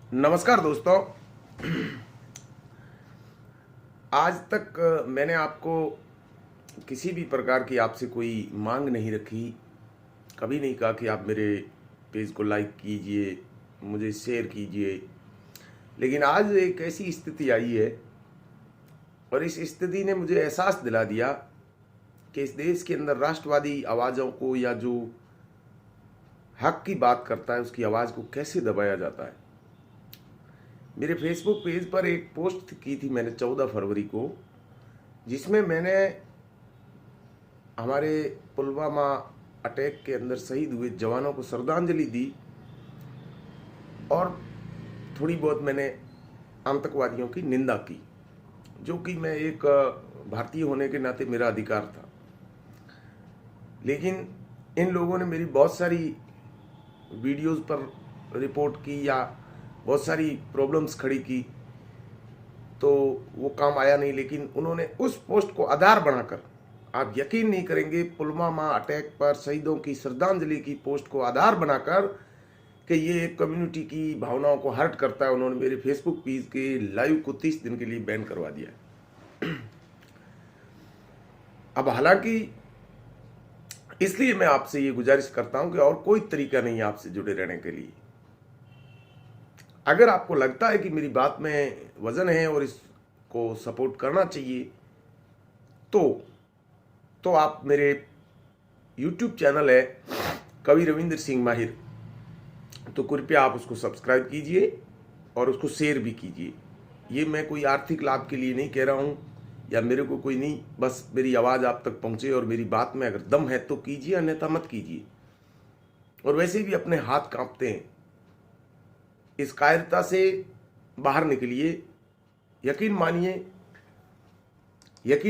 नमस्कार दोस्तों। आज तक मैंने आपको किसी भी प्रकार की आपसे कोई मांग नहीं रखी। कभी नहीं कहा कि आप मेरे पेज को लाइक कीजिए, मुझे शेयर कीजिए। लेकिन आज एक ऐसी स्थिति आई है और इस स्थिति ने मुझे एहसास दिला दिया कि इस देश के अंदर राष्ट्रवादी आवाज़ों को, या जो हक की बात करता है, उसकी आवाज़ को कैसे दबाया जाता है। मेरे फेसबुक पेज पर एक पोस्ट की थी मैंने 14 फरवरी को, जिसमें मैंने हमारे पुलवामा अटैक के अंदर शहीद हुए जवानों को श्रद्धांजलि दी और थोड़ी बहुत मैंने आतंकवादियों की निंदा की, जो कि मैं एक भारतीय होने के नाते मेरा अधिकार था। लेकिन इन लोगों ने मेरी बहुत सारी वीडियोस पर रिपोर्ट की या बहुत सारी प्रॉब्लम्स खड़ी की, तो वो काम आया नहीं। लेकिन उन्होंने उस पोस्ट को आधार बनाकर, आप यकीन नहीं करेंगे, पुलवामा अटैक पर शहीदों की श्रद्धांजलि की पोस्ट को आधार बनाकर कि ये एक कम्युनिटी की भावनाओं को हर्ट करता है, उन्होंने मेरे फेसबुक पेज के लाइव को 30 दिन के लिए बैन करवा दिया है। अब हालांकि इसलिए मैं आपसे ये गुजारिश करता हूं कि और कोई तरीका नहीं है आपसे जुड़े रहने के लिए। अगर आपको लगता है कि मेरी बात में वजन है और इसको सपोर्ट करना चाहिए, तो आप मेरे YouTube चैनल है कवि रविंद्र सिंह माहिर, तो कृपया आप उसको सब्सक्राइब कीजिए और उसको शेयर भी कीजिए। ये मैं कोई आर्थिक लाभ के लिए नहीं कह रहा हूँ, या मेरे को कोई नहीं, बस मेरी आवाज़ आप तक पहुँचे और मेरी बात में अगर दम है तो कीजिए, अन्यथा मत कीजिए। और वैसे भी अपने हाथ कांपते हैं, इस कायरता से बाहर निकलिए। यकीन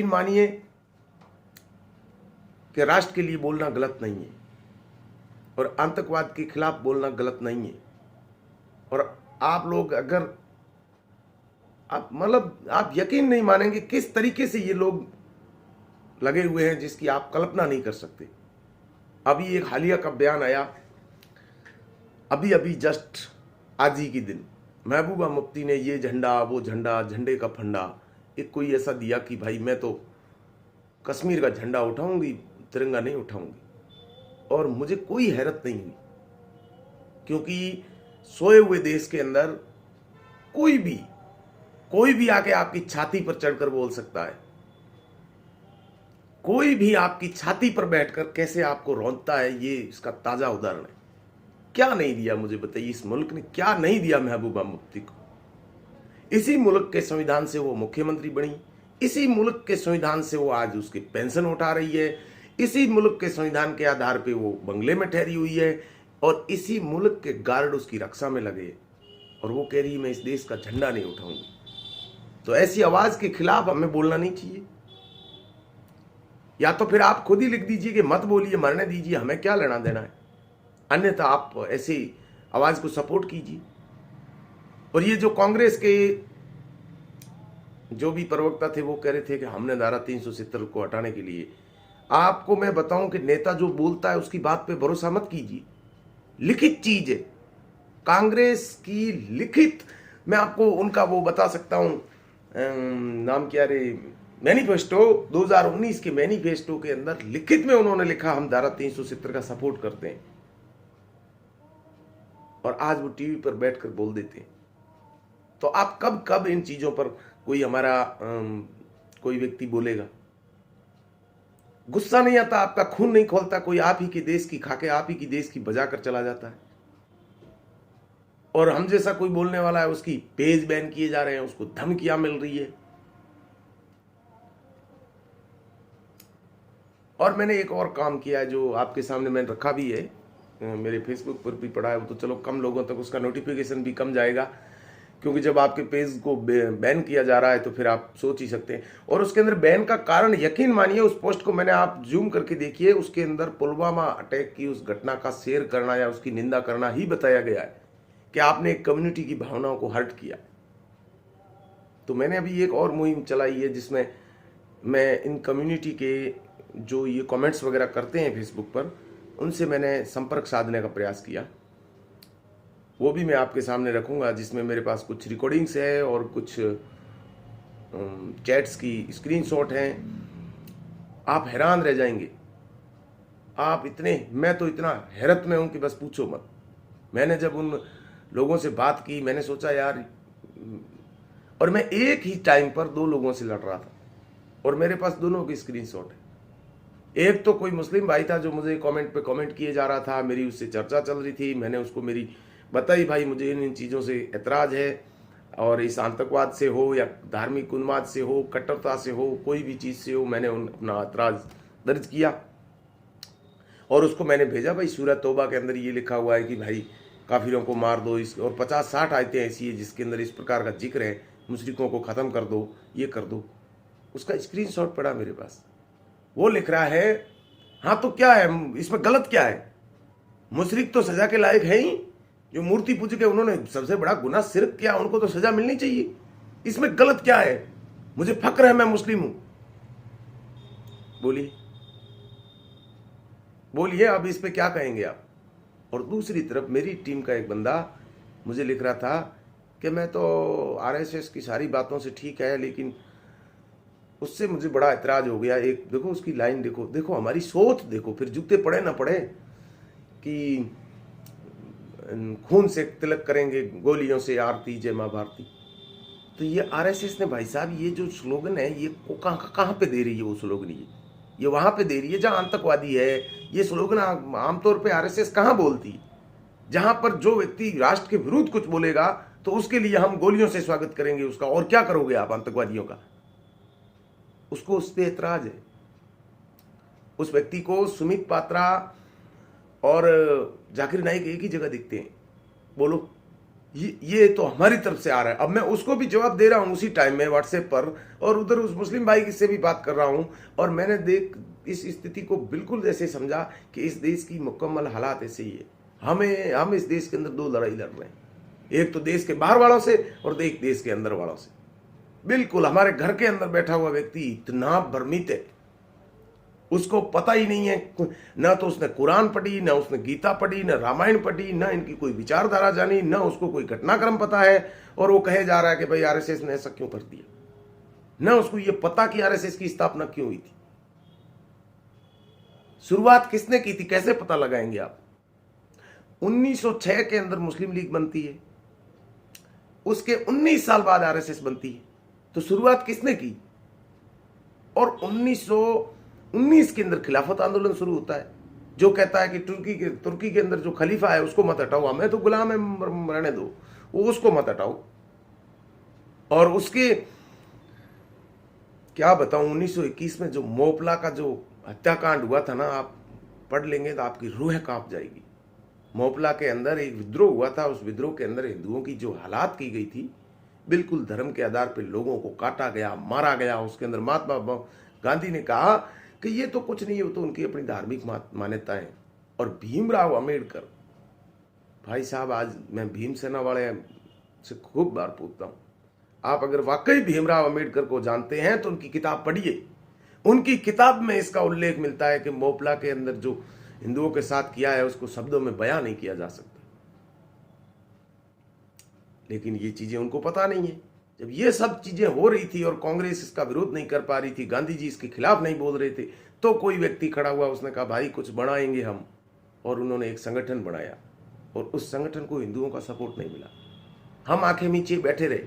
मानिए कि राष्ट्र के लिए बोलना गलत नहीं है और आतंकवाद के खिलाफ बोलना गलत नहीं है। और आप लोग अगर आप यकीन नहीं मानेंगे किस तरीके से ये लोग लगे हुए हैं, जिसकी आप कल्पना नहीं कर सकते। अभी एक हालिया का बयान आया, अभी जस्ट आज ही के दिन महबूबा मुफ्ती ने ये झंडा वो झंडा, झंडे का फंडा एक कोई ऐसा दिया कि भाई मैं तो कश्मीर का झंडा उठाऊंगी, तिरंगा नहीं उठाऊंगी। और मुझे कोई हैरत नहीं हुई, क्योंकि सोए हुए देश के अंदर कोई भी आके आपकी छाती पर चढ़कर बोल सकता है। कोई भी आपकी छाती पर बैठकर कैसे आपको रौंदता है, ये इसका ताजा उदाहरण है। क्या नहीं दिया मुझे बताइए, इस मुल्क ने क्या नहीं दिया महबूबा मुफ्ती को। इसी मुल्क के संविधान से वो मुख्यमंत्री बनी, इसी मुल्क के संविधान से वो आज उसकी पेंशन उठा रही है, इसी मुल्क के संविधान के आधार पे वो बंगले में ठहरी हुई है, और इसी मुल्क के गार्ड उसकी रक्षा में लगे, और वो कह रही है मैं इस देश का झंडा नहीं उठाऊंगी। तो ऐसी आवाज के खिलाफ हमें बोलना नहीं चाहिए। या तो फिर आप खुद ही लिख दीजिए कि मत बोलिए, मरने दीजिए, हमें क्या लेना देना है। अन्यथा आप ऐसी आवाज को सपोर्ट कीजिए। और ये जो कांग्रेस के जो भी प्रवक्ता थे वो कह रहे थे कि हमने धारा 370 को हटाने के लिए, आपको मैं बताऊं कि नेता जो बोलता है उसकी बात पे भरोसा मत कीजिए। लिखित चीज है, कांग्रेस की लिखित, मैं आपको उनका वो बता सकता हूं, नाम क्या रे, मैनिफेस्टो 2019 के मैनिफेस्टो के अंदर लिखित में उन्होंने लिखा हम धारा 370 का सपोर्ट करते हैं, और आज वो टीवी पर बैठकर बोल देते हैं। तो आप कब इन चीजों पर कोई हमारा कोई व्यक्ति बोलेगा? गुस्सा नहीं आता, आपका खून नहीं खोलता, कोई आप ही के देश की खाके आप ही की देश की बजा कर चला जाता है, और हम जैसा कोई बोलने वाला है उसकी पेज बैन किए जा रहे हैं, उसको धमकियां मिल रही है। और मैंने एक और काम किया है जो आपके सामने मैंने रखा भी है, मेरे फेसबुक पर भी पड़ा है, वो तो चलो कम लोगों तक उसका नोटिफिकेशन भी कम जाएगा, क्योंकि जब आपके पेज को बैन किया जा रहा है तो फिर आप सोच ही सकते हैं। और उसके अंदर बैन का कारण, यकीन मानिए, उस पोस्ट को मैंने, आप जूम करके देखिए, उसके अंदर पुलवामा अटैक की उस घटना का शेयर करना या उसकी निंदा करना ही बताया गया है कि आपने एक कम्युनिटी की भावनाओं को हर्ट किया। तो मैंने अभी एक और मुहिम चलाई है जिसमें मैं इन कम्युनिटी के जो ये कमेंट्स वगैरह करते हैं फेसबुक पर, उनसे मैंने संपर्क साधने का प्रयास किया। वो भी मैं आपके सामने रखूंगा, जिसमें मेरे पास कुछ रिकॉर्डिंग्स है और कुछ चैट्स की स्क्रीनशॉट हैं। आप हैरान रह जाएंगे। मैं तो इतना हैरत में हूं कि बस पूछो मत। मैंने जब उन लोगों से बात की, मैंने सोचा यार, और मैं एक ही टाइम पर दो लोगों से लड़ रहा था और मेरे पास दोनों की स्क्रीनशॉट है। एक तो कोई मुस्लिम भाई था जो मुझे कमेंट पे कमेंट किए जा रहा था, मेरी उससे चर्चा चल रही थी, मैंने उसको मेरी बताई, भाई मुझे इन चीज़ों से एतराज़ है, और इस आतंकवाद से हो या धार्मिक उन्माद से हो, कट्टरता से हो, कोई भी चीज़ से हो, मैंने अपना एतराज़ दर्ज किया और उसको मैंने भेजा, भाई सूरह तौबा के अंदर ये लिखा हुआ है कि भाई काफिरों को मार दो, इस और 50-60 आयतें ऐसी है जिसके अंदर इस प्रकार का जिक्र है, मुशरिकों को ख़त्म कर दो, ये कर दो। उसका स्क्रीनशॉट पड़ा मेरे पास। वो लिख रहा है, हाँ तो क्या है इसमें, गलत क्या है? मुशरिक तो सजा के लायक है ही, जो मूर्ति पूज के उन्होंने सबसे बड़ा गुनाह शिर्क किया, उनको तो सजा मिलनी चाहिए, इसमें गलत क्या है? मुझे फक्र है मैं मुस्लिम हूं। बोलिए बोलिए, अब इस पे क्या कहेंगे आप? और दूसरी तरफ मेरी टीम का एक बंदा मुझे लिख रहा था कि मैं तो आरएसएस की सारी बातों से ठीक है, लेकिन उससे मुझे बड़ा ऐतराज हो गया। एक देखो उसकी लाइन, देखो देखो हमारी सोच देखो, फिर जूते पड़े ना पड़े कि खून से तिलक करेंगे, गोलियों से आरती जय मां भारती। तो ये आरएसएस ने भाई साहब ये जो स्लोगन है, ये कहाँ पे दे रही है? वो स्लोगन ये वहां पे दे रही है जहां आतंकवादी है। ये स्लोगन आमतौर पे आरएसएस कहां बोलती है? जहां पर जो व्यक्ति राष्ट्र के विरुद्ध कुछ बोलेगा तो उसके लिए हम गोलियों से स्वागत करेंगे उसका, और क्या करोगे आप आतंकवादियों का? उसको उस पर ऐतराज है। उस व्यक्ति को सुमित पात्रा और जाकिर नाइक एक ही जगह दिखते हैं। बोलो, ये तो हमारी तरफ से आ रहा है। अब मैं उसको भी जवाब दे रहा हूं उसी टाइम में व्हाट्सएप पर, और उधर उस मुस्लिम भाई से भी बात कर रहा हूं, और मैंने इस स्थिति को बिल्कुल ऐसे समझा कि इस देश की मुकम्मल हालात ऐसे ही है। हम इस देश के अंदर दो लड़ाई लड़ रहे हैं, एक तो देश के बाहर वालों से और एक देश के अंदर वालों से। बिल्कुल हमारे घर के अंदर बैठा हुआ व्यक्ति इतना भ्रमित है, उसको पता ही नहीं है, ना तो उसने कुरान पढ़ी, ना उसने गीता पढ़ी, ना रामायण पढ़ी, ना इनकी कोई विचारधारा जानी, ना उसको कोई घटनाक्रम पता है, और वो कहे जा रहा है कि भाई आरएसएस ने ऐसा क्यों कर दिया। ना उसको ये पता कि आरएसएस की स्थापना क्यों हुई थी, शुरुआत किसने की थी, कैसे पता लगाएंगे आप? 1906 के अंदर मुस्लिम लीग बनती है, उसके 19 साल बाद आरएसएस बनती है, तो शुरुआत किसने की? और 1919 के अंदर खिलाफत आंदोलन शुरू होता है, जो कहता है कि तुर्की के अंदर जो खलीफा है उसको मत हटाओ, हमें तो गुलाम है, रहने दो, वो उसको मत हटाओ। और उसके क्या बताऊं, 1921 में जो मोपला का जो हत्याकांड हुआ था ना, आप पढ़ लेंगे तो आपकी रूह कांप जाएगी। मोपला के अंदर एक विद्रोह हुआ था, उस विद्रोह के अंदर हिंदुओं की जो हालात की गई थी, बिल्कुल धर्म के आधार पर लोगों को काटा गया, मारा गया। उसके अंदर महात्मा गांधी ने कहा कि ये तो कुछ नहीं है, वो तो उनकी अपनी धार्मिक मान्यताएं। और भीमराव अंबेडकर, भाई साहब आज मैं भीमसेना वाले से खूब बार पूछता हूं, आप अगर वाकई भीमराव अंबेडकर को जानते हैं तो उनकी किताब पढ़िए। उनकी किताब में इसका उल्लेख मिलता है कि मोपला के अंदर जो हिंदुओं के साथ किया है उसको शब्दों में बयां नहीं किया जा सकता। लेकिन ये चीजें उनको पता नहीं है। जब ये सब चीजें हो रही थी और कांग्रेस इसका विरोध नहीं कर पा रही थी, गांधी जी इसके खिलाफ नहीं बोल रहे थे, तो कोई व्यक्ति खड़ा हुआ, उसने कहा भाई कुछ बनाएंगे हम, और उन्होंने एक संगठन बनाया, और उस संगठन को हिंदुओं का सपोर्ट नहीं मिला। हम आंखें नीचे बैठे रहे।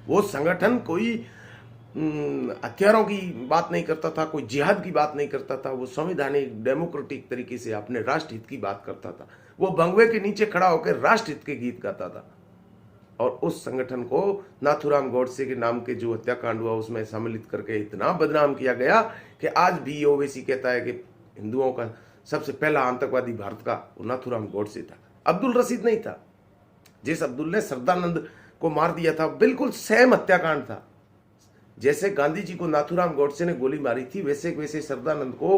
वो संगठन कोई हथियारों की बात नहीं करता था, कोई जिहाद की बात नहीं करता था, वो संवैधानिक डेमोक्रेटिक तरीके से अपने राष्ट्रहित की बात करता था। वो भगवे के नीचे खड़ा होकर राष्ट्रहित के गीत गाता था। और उस संगठन को नाथूराम गोडसे के नाम के जो हत्याकांड हुआ उसमें सम्मिलित करके इतना बदनाम किया गया कि आज भी ओवैसी कहता है कि हिंदुओं का सबसे पहला आतंकवादी भारत का वो नाथूराम गोडसे था, अब्दुल रशीद नहीं था। जिस अब्दुल ने सरदानंद को मार दिया था, बिल्कुल सेम हत्याकांड था। जैसे गांधी जी को नाथूराम गोडसे ने गोली मारी थी, वैसे सरदानंद को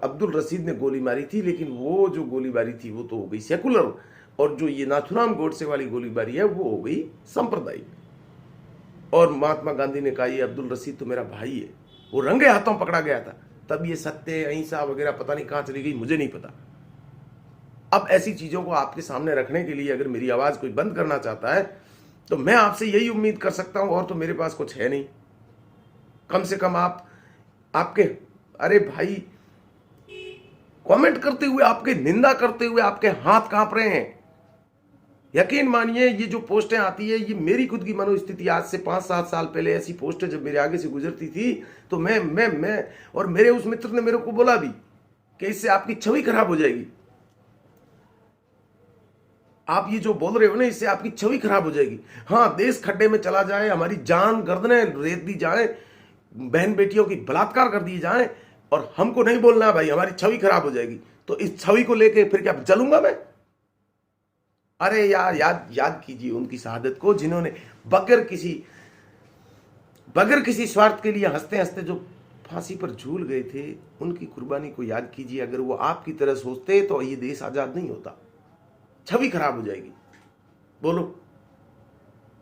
अब्दुल रशीद ने गोली मारी थी। लेकिन वो जो गोलीबारी थी वो तो हो गई सेकुलर, और जो ये नाथूराम गोडसे वाली गोलीबारी है वो हो गई सांप्रदायिक। और महात्मा गांधी ने कहा ये अब्दुल रशीद तो मेरा भाई है, वो रंगे हाथों पकड़ा गया था। तब ये सत्य, अहिंसा वगैरह पता नहीं कहां चली गई, मुझे नहीं पता। अब ऐसी चीज़ों को आपके सामने रखने के लिए अगर मेरी आवाज़ कोई बंद करना चाहता है तो मैं आपसे यही उम्मीद कर सकता हूं, और तो मेरे पास कुछ है नहीं। कम से कम आपके अरे भाई, कमेंट करते हुए, आपके निंदा करते हुए आपके हाथ कांप रहे हैं। यकीन मानिए ये जो पोस्टें आती है ये मेरी खुद की मनोस्थिति। आज से 5-7 साल पहले ऐसी पोस्टें जब मेरे आगे से गुजरती थी तो मैं और मेरे उस मित्र ने मेरे को बोला भी कि इससे आपकी छवि खराब हो जाएगी, आप ये जो बोल रहे हो ना इससे आपकी छवि खराब हो जाएगी। हाँ, देश खड्डे में चला जाए, हमारी जान गर्दनें रेत दी जाए, बहन बेटियों की बलात्कार कर दी जाए, और हमको नहीं बोलना भाई हमारी छवि खराब हो जाएगी, तो इस छवि को लेके फिर क्या जलूंगा मैं? अरे यार, याद कीजिए उनकी शहादत को जिन्होंने बगैर किसी स्वार्थ के लिए हंसते हंसते जो फांसी पर झूल गए थे, उनकी कुर्बानी को याद कीजिए। अगर वो आपकी तरह सोचते तो ये देश आजाद नहीं होता। छवि खराब हो जाएगी, बोलो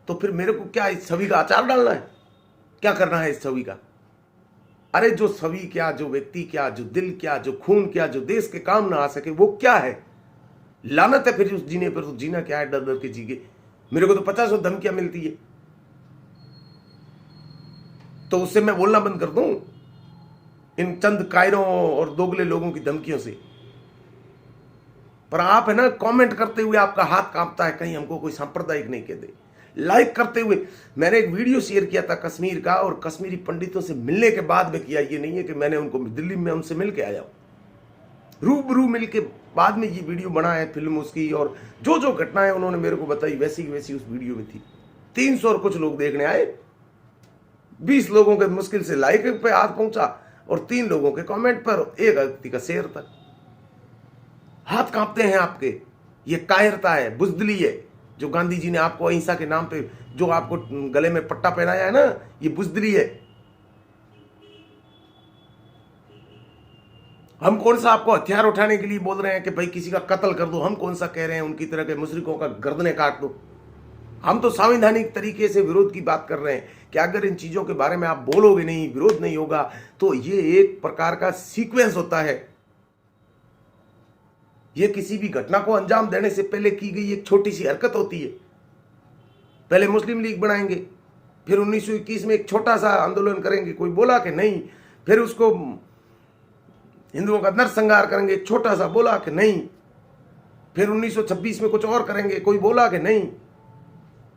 तो फिर मेरे को क्या इस छवि का अचार डालना है? क्या करना है इस छवि का? अरे जो छवि क्या, जो व्यक्ति क्या, जो दिल क्या, जो खून क्या, जो देश के काम ना आ सके वो क्या है? लानत है फिर उस जीने पर। तो जीना क्या है? डर डर के जीगे। मेरे को तो 50 धमकियां मिलती है, तो उससे मैं बोलना बंद कर दूं इन चंद कायरों और दोगले लोगों की धमकियों से? पर आप है ना, कमेंट करते हुए आपका हाथ कांपता है, कहीं हमको कोई सांप्रदायिक नहीं कह दे। लाइक करते हुए, मैंने एक वीडियो शेयर किया था कश्मीर का, और कश्मीरी पंडितों से मिलने के बाद में किया। ये नहीं है कि मैंने उनको दिल्ली में उनसे मिल के आया हूं, रूबरू मिल के बाद में ये वीडियो बना है, फिल्म उसकी, और जो जो घटनाएं उन्होंने मेरे को बताई वैसी की वैसी उस वीडियो में थी। 300 और कुछ लोग देखने आए, 20 लोगों के मुश्किल से लाइक पे हाथ पहुंचा, और 3 लोगों के कमेंट पर 1 व्यक्ति का शेयर था। हाथ कांपते हैं आपके। ये कायरता है, बुजदिली है, जो गांधी जी ने आपको अहिंसा के नाम पे जो आपको गले में पट्टा पहनाया है ना, ये बुजदिली है। हम कौन सा आपको हथियार उठाने के लिए बोल रहे हैं कि भाई किसी का कत्ल कर दो? हम कौन सा कह रहे हैं उनकी तरह के मुशरिकों का गर्दने काट दो? हम तो संवैधानिक तरीके से विरोध की बात कर रहे हैं कि अगर इन चीजों के बारे में आप बोलोगे नहीं, विरोध नहीं होगा, तो ये एक प्रकार का सीक्वेंस होता है। ये किसी भी घटना को अंजाम देने से पहले की गई एक छोटी सी हरकत होती है। पहले मुस्लिम लीग बनाएंगे, फिर 1921 में एक छोटा सा आंदोलन करेंगे, कोई बोला कि नहीं, फिर उसको हिंदुओं का नरसंहार करेंगे, एक छोटा सा, बोला कि नहीं, फिर 1926 में कुछ और करेंगे, कोई बोला कि नहीं,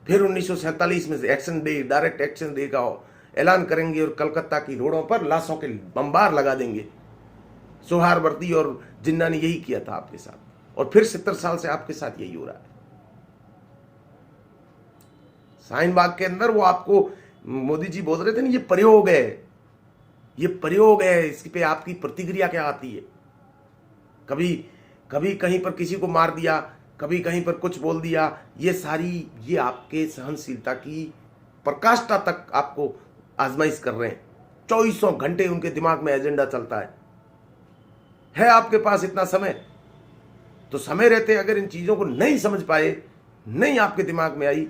फिर 1947 में action day, direct action day का ऐलान करेंगे, और कलकत्ता की रोडों पर लाशों के बम्बार लगा देंगे। सोहारवर्ती और जिन्ना ने यही किया था आपके साथ, और फिर 70 साल से आपके साथ यही हो रहा है। शाहीन बाग के अंदर वो आपको मोदी जी बोल रहे थे ना, ये प्रयोग है, ये प्रयोग है, इस पे आपकी प्रतिक्रिया क्या आती है? कभी कभी कहीं पर किसी को मार दिया, कभी कहीं पर कुछ बोल दिया, ये आपके सहनशीलता की प्रकाष्ठा तक आपको आजमाइश कर रहे हैं। 2400 घंटे उनके दिमाग में एजेंडा चलता है आपके पास इतना समय? तो समय रहते अगर इन चीजों को नहीं समझ पाए, नहीं आपके दिमाग में आई,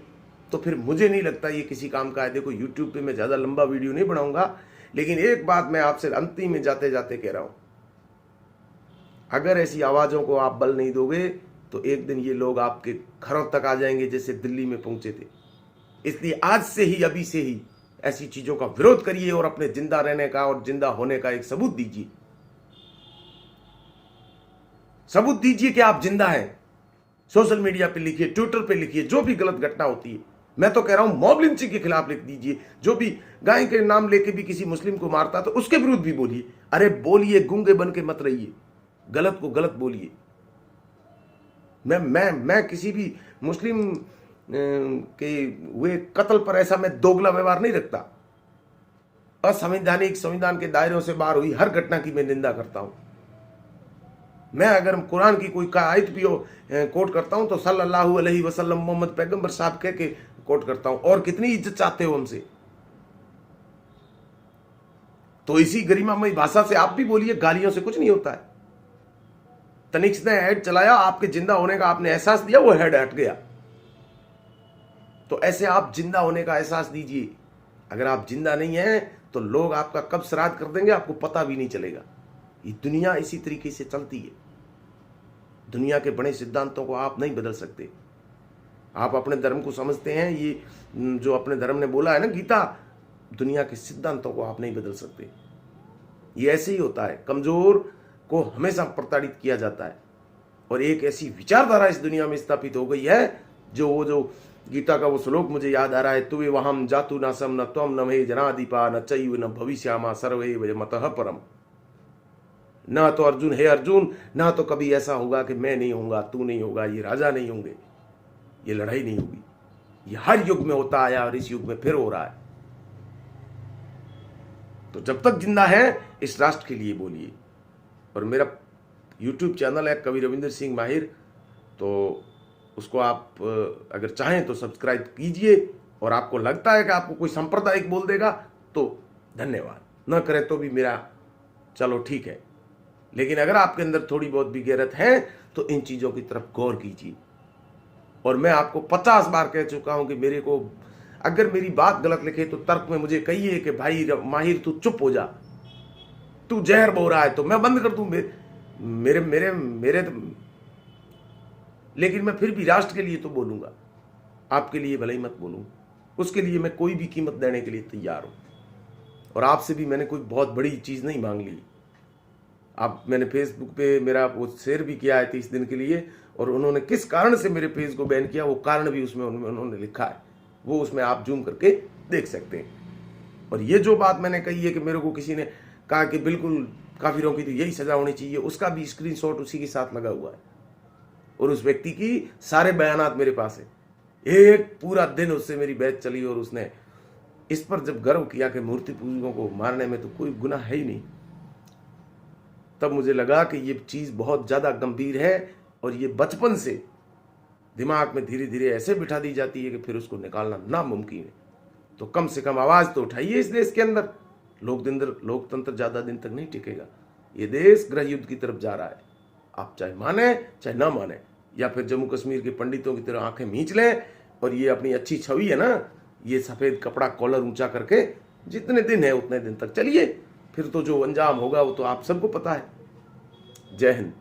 तो फिर मुझे नहीं लगता ये किसी काम का है। देखो, यूट्यूब पे मैं ज्यादा लंबा वीडियो नहीं बनाऊंगा, लेकिन एक बात मैं आपसे अंतिम में जाते जाते कह रहा हूं, अगर ऐसी आवाजों को आप बल नहीं दोगे तो एक दिन ये लोग आपके घरों तक आ जाएंगे जैसे दिल्ली में पहुंचे थे। इसलिए आज से ही, अभी से ही ऐसी चीजों का विरोध करिए, और अपने जिंदा रहने का और जिंदा होने का एक सबूत दीजिए। सबूत दीजिए कि आप जिंदा हैं। सोशल मीडिया पे लिखिए, ट्विटर पे लिखिए, जो भी गलत घटना होती है। मैं तो कह रहा हूं मॉब लिंचिंग के खिलाफ लिख दीजिए। जो भी गाय के नाम लेके भी किसी मुस्लिम को मारता तो उसके विरुद्ध भी बोलिए। अरे बोलिए, गूंगे बन के मत रहिए, गलत को गलत बोलिए। मैं किसी भी मुस्लिम के हुए कत्ल पर ऐसा मैं दोगला व्यवहार नहीं रखता। असंवैधानिक, संविधान के दायरों से बाहर हुई हर घटना की मैं निंदा करता हूं। मैं अगर कुरान की कोई आयत भी कोट करता हूं तो सल्लल्लाहु अलैहि वसल्लम मोहम्मद पैगंबर साहब कह के कोट करता हूं। और कितनी इज्जत चाहते हो हमसे, तो इसी गरिमामय भाषा से आप भी बोलिए, गालियों से कुछ नहीं होता है। तनिष्क ने हेड चलाया, आपके जिंदा होने का आपने एहसास दिया, वो हेड हट गया। तो ऐसे आप जिंदा होने का एहसास दीजिए। अगर आप जिंदा नहीं हैं तो लोग आपका कब श्राद्ध कर देंगे आपको पता भी नहीं चलेगा। ये दुनिया इसी तरीके से चलती है। दुनिया के बड़े सिद्धांतों को आप नहीं बदल सकते। आप अपने धर्म को समझते हैं, ये जो अपने धर्म ने बोला है ना गीता, दुनिया के सिद्धांतों को आप नहीं बदल सकते। ये ऐसे ही होता है, कमजोर को हमेशा प्रताड़ित किया जाता है। और एक ऐसी विचारधारा इस दुनिया में स्थापित हो गई है, जो गीता का वो श्लोक मुझे याद आ रहा है, तुवे वहम जातु न सम न त्वम न मे जनाधिपा न चैव न भविष्यामा सर्वे मतः परम। ना तो अर्जुन, हे अर्जुन, ना तो कभी ऐसा होगा कि मैं नहीं होऊंगा, तू नहीं होगा, ये राजा नहीं होंगे, ये लड़ाई नहीं होगी। ये हर युग में होता आया और इस युग में फिर हो रहा है। तो जब तक जिंदा है इस राष्ट्र के लिए बोलिए। और मेरा YouTube चैनल है कवि रविंद्र सिंह माहिर, तो उसको आप अगर चाहें तो सब्सक्राइब कीजिए। और आपको लगता है कि आपको कोई सांप्रदायिक बोल देगा तो धन्यवाद, न करे तो भी मेरा चलो ठीक है। लेकिन अगर आपके अंदर थोड़ी बहुत भी गैरत है तो इन चीज़ों की तरफ गौर कीजिए। और मैं आपको 50 बार कह चुका हूं कि मेरे को अगर मेरी बात गलत लिखे तो तर्क में मुझे कहिए कि भाई माहिर तू चुप हो जा, तू जहर बो रहा है तो मैं बंद कर दूं मेरे लेकिन मैं फिर भी राष्ट्र के लिए तो बोलूंगा, आपके लिए भले ही मत बोलूं। उसके लिए मैं कोई भी कीमत देने के लिए तैयार हूं। और आपसे भी मैंने कोई बहुत बड़ी चीज नहीं मांग ली। मैंने फेसबुक पे मेरा वो शेयर भी किया है 30 दिन के लिए, और उन्होंने किस कारण से मेरे पेज को बैन किया वो कारण भी उसमें उन्होंने लिखा है, वो उसमें आप जूम करके देख सकते हैं। और ये जो बात मैंने कही है कि मेरे को किसी ने कहा कि बिल्कुल काफिरों की तो यही सजा होनी चाहिए, उसका भी स्क्रीनशॉट उसी के साथ लगा हुआ है। और उस व्यक्ति की सारे बयानात मेरे पास है। एक पूरा दिन उससे मेरी बहस चली और उसने इस पर जब गर्व किया कि मूर्ति पूजकों को मारने में तो कोई गुनाह है ही नहीं, तब मुझे लगा कि ये चीज बहुत ज्यादा गंभीर है। और ये बचपन से दिमाग में धीरे धीरे ऐसे बिठा दी जाती है कि फिर उसको निकालना नामुमकिन है। तो कम से कम आवाज तो उठाइए इस देश के अंदर। लोकतंत्र ज्यादा दिन तक नहीं टिकेगा। ये देश गृह युद्ध की तरफ जा रहा है। आप चाहे माने चाहे ना माने, या फिर जम्मू कश्मीर के पंडितों की तरह आंखें मींच लें और ये अपनी अच्छी छवि है ना, ये सफेद कपड़ा कॉलर ऊंचा करके जितने दिन है उतने दिन तक चलिए, फिर तो जो अंजाम होगा वो तो आप सबको पता है। जय हिंद।